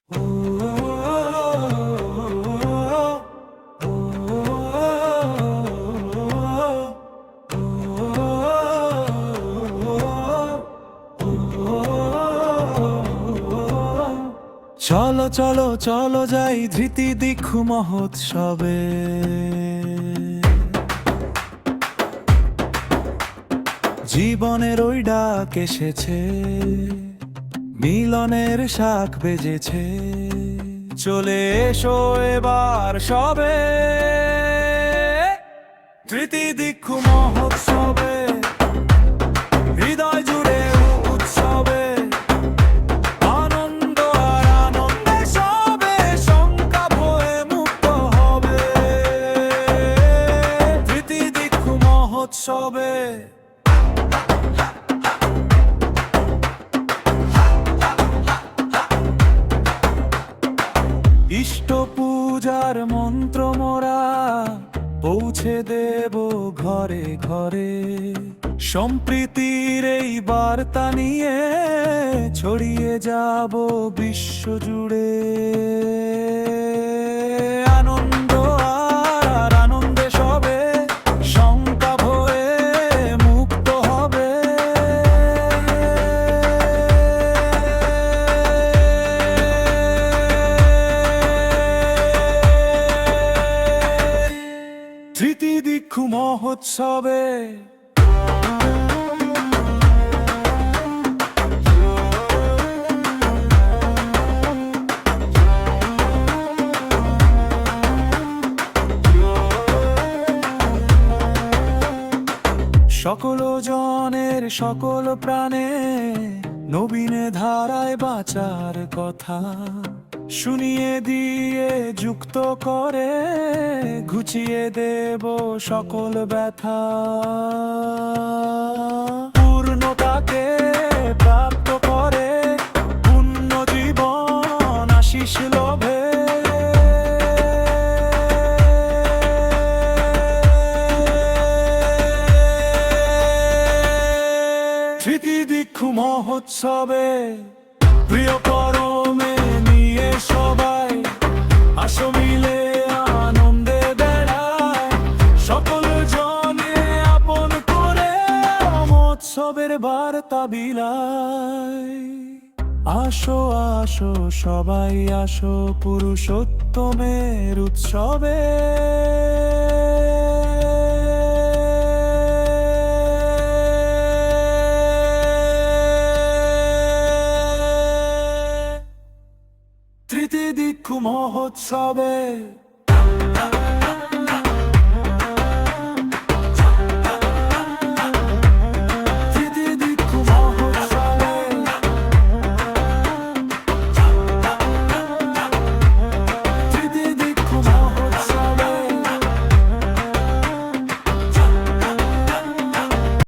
চলো চলো চলো যাই ধৃতি দীক্ষু মহোৎসবে। জীবনের ওই ডাক এসেছে, মিলনের শাক বেজেছে। চলে এসো এবার সবে ধৃতি দীক্ষু মহোৎসবে। হৃদয় জুড়ে উৎসবে, আনন্দ আর আনন্দে সবে শঙ্কা ভয়ে মুক্ত হবে ধৃতি দীক্ষু মহোৎসবে। ইষ্ট পূজার মন্ত্র মোরা পৌঁছে দেব ঘরে ঘরে। সম্প্রীতির এই বার্তা নিয়ে ছড়িয়ে যাব বিশ্ব জুড়ে। আনন্দ আর আনন্দে সবে শঙ্কা ভয়ে মুক্ত হবে ধৃতি দীক্ষু মহোৎসবে। সকল জনের সকল প্রাণে নবীনে ধারায় বাঁচার কথা শুনিয়ে দিয়ে যুক্ত করে ঘুচিয়ে দেব সকল ব্যথা। পূর্ণতাকে প্রাপ্ত করে পূর্ণ জীবন আশিস লোভে। ধৃতি দীক্ষু মহোৎসবে প্রিয় পরমে নিয়ে সবাই আসো মিলে আনন্দে বেড়ায়। সকল জনে আপন করে মহোৎসবের বার্তা বিলাই। আসো আসো সবাই আসো পুরুষোত্তমের উৎসবে। ধৃতি দীক্ষু মহোৎসবে।